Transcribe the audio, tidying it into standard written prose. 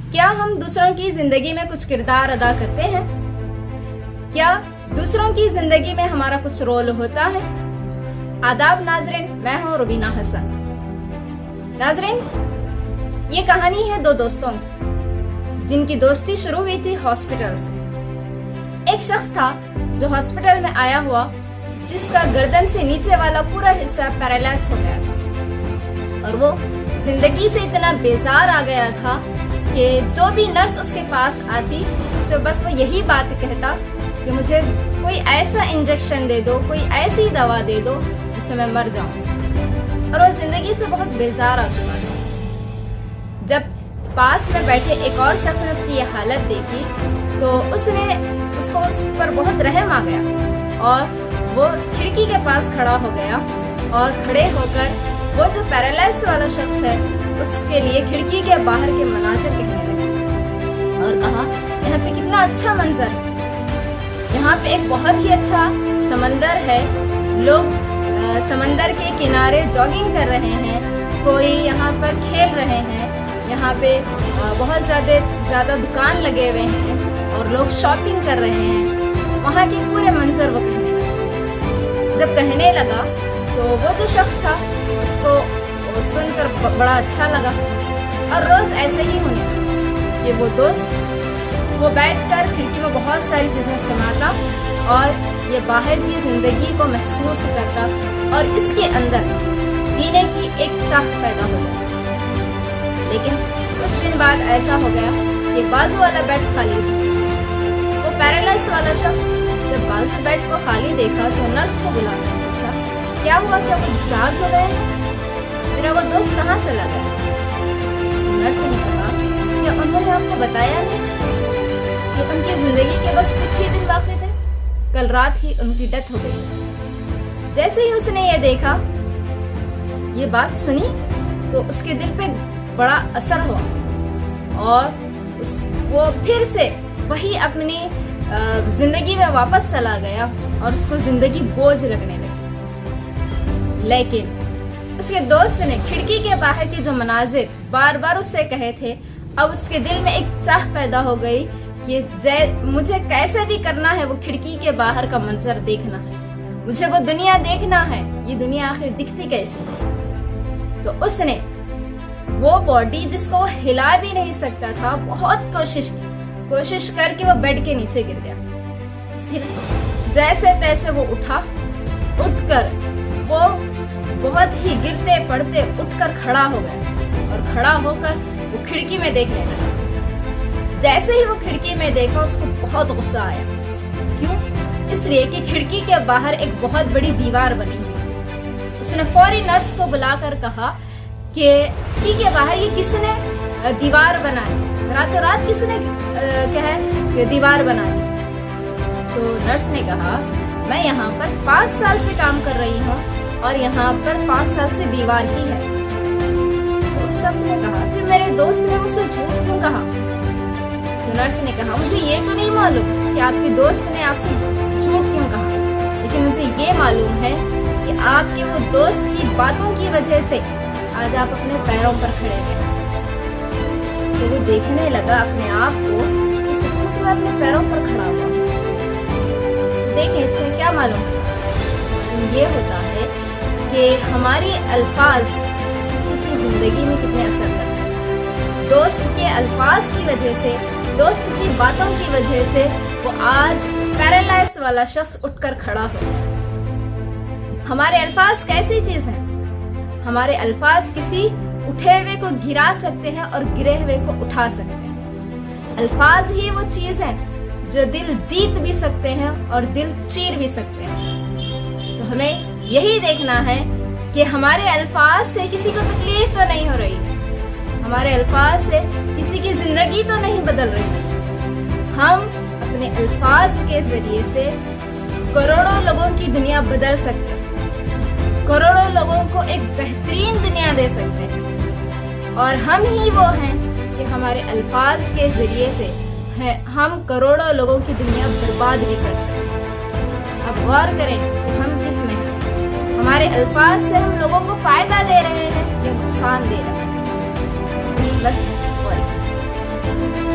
क्या हम दूसरों की जिंदगी में कुछ किरदार अदा करते हैं? क्या दूसरों की जिंदगी में हमारा कुछ रोल होता है? आदाब नाजरीन, मैं हूं रुबीना हसन। नाजरीन, ये कहानी है दो दोस्तों की जिनकी दोस्ती शुरू हुई थी हॉस्पिटल से। एक शख्स था जो हॉस्पिटल में आया हुआ, जिसका गर्दन से नीचे वाला पूरा हिस्सा पैरालाइज हो गया था और वो जिंदगी से इतना बेजार आ गया था कि जो भी नर्स उसके पास आती उससे बस वो यही बात कहता कि मुझे कोई ऐसा इंजेक्शन दे दो, कोई ऐसी दवा दे दो जिससे मैं मर जाऊं। और वो जिंदगी से बहुत बेजार आ चुका था। जब पास में बैठे एक और शख्स ने उसकी ये हालत देखी तो उसको उस पर बहुत रहम आ गया और वो खिड़की के पास खड़ा हो गया और खड़े होकर वो जो पैरालाइज वाला शख्स है उसके लिए खिड़की के बाहर के मनाज़िर कहने लगा और कहा, यहाँ पे कितना अच्छा मंजर है, यहाँ पे एक बहुत ही अच्छा समंदर है, लोग समंदर के किनारे जॉगिंग कर रहे हैं, कोई यहाँ पर खेल रहे हैं, यहाँ पे बहुत ज़्यादा दुकान लगे हुए हैं और लोग शॉपिंग कर रहे हैं। वहाँ के पूरे मंजर वो कहने लगा। जब कहने लगा तो वो जो शख्स था उसको सुनकर बड़ा अच्छा लगा और रोज़ ऐसे ही होने लगा कि वो दोस्त वो बैठकर खिड़की में बहुत सारी चीज़ें सुनाता और ये बाहर की ज़िंदगी को महसूस करता और इसके अंदर जीने की एक चाह पैदा हो गई। लेकिन कुछ दिन बाद ऐसा हो गया कि बाजू वाला बेड खाली था। वो पैरालाइज वाला शख्स जब बाजू बेड को खाली देखा तो नर्स को बुलाकर पूछा, क्या हुआ, क्या वो डिस्चार्ज हो गए? मेरा वो दोस्त कहाँ चला गया? नर्स ने कहा, क्या उन्होंने आपको बताया नहीं कि उनकी जिंदगी के बस कुछ ही दिन बाकी थे? कल रात ही उनकी डेथ हो गई। जैसे ही उसने ये देखा, ये बात सुनी तो उसके दिल पे बड़ा असर हुआ और वो फिर से वही अपनी जिंदगी में वापस चला गया और उसको जिंदगी बोझ लगने लगी। लेकिन उसके दोस्त ने खिड़की के बाहर के जो मनाजिर बार बार उससे कहे थे, अब उसके दिल में एक चाह पैदा हो गई कि मुझे कैसे भी करना है वो खिड़की के बाहर का मंजर देखना है, मुझे वो दुनिया देखना है, ये दुनिया आखिर दिखती कैसी है। तो उसने वो बॉडी जिसको वो हिला भी नहीं सकता था, बहुत कोशिश करके वो बेड के नीचे गिर गया। फिर जैसे तैसे वो उठकर वो बहुत ही गिरते पड़ते उठकर खड़ा हो गया और खड़ा होकर वो खिड़की में देखने लगा। जैसे ही वो खिड़की में देखा उसको बहुत गुस्सा आया। क्यों? इसलिए कि खिड़की के बाहर एक बहुत बड़ी दीवार बनी हुई। उसने फौरी नर्स को बुलाकर कहा कि खिड़की के बाहर ये किसने दीवार बनाई, रातों रात किसने दीवार बना दी? तो नर्स ने कहा, मैं यहाँ पर 5 साल से काम कर रही हूँ और यहाँ पर 5 साल से दीवार ही है। तो उस शख्स ने कहा, फिर मेरे दोस्त ने मुझसे झूठ क्यों कहा? तो नर्स ने कहा, मुझे ये तो नहीं मालूम कि आपके दोस्त ने आपसे झूठ क्यों कहा, लेकिन मुझे ये मालूम है कि आपके वो दोस्त की बातों की वजह से आज आप अपने पैरों पर खड़े हैं। तो वो देखने लगा अपने आप को कि सचमुच में अपने पैरों पर खड़ा हुआ। देखें, इससे क्या मालूम है? ये होता है कि हमारी अल्फाज किसी की जिंदगी में कितने असर करते हैं। दोस्त के अल्फाज की वजह से, दोस्त की बातों की वजह से वो आज पैरालाइज वाला शख्स उठकर खड़ा हो गया। हमारे अल्फाज कैसी चीज हैं? हमारे अल्फाज किसी उठे हुए को गिरा सकते हैं और गिरे हुए को उठा सकते हैं। अल्फाज ही वो चीज है जो दिल जीत भी सकते हैं और दिल चीर भी सकते हैं। तो हमें यही देखना है कि हमारे अल्फाज से किसी को तकलीफ तो नहीं हो रही, हमारे अल्फाज से किसी की जिंदगी तो नहीं बदल रही। हम अपने अल्फाज के जरिए से करोड़ों लोगों की दुनिया बदल सकते हैं, करोड़ों लोगों को एक बेहतरीन दुनिया दे सकते हैं। और हम ही वो हैं कि हमारे अल्फाज के जरिए से हम करोड़ों लोगों की दुनिया बर्बाद भी कर सकते हैं। अब गौर करें कि हम किस में हैं। हमारे अल्फाज से हम लोगों को फायदा दे रहे हैं या नुकसान दे रहे हैं? बस और हैं।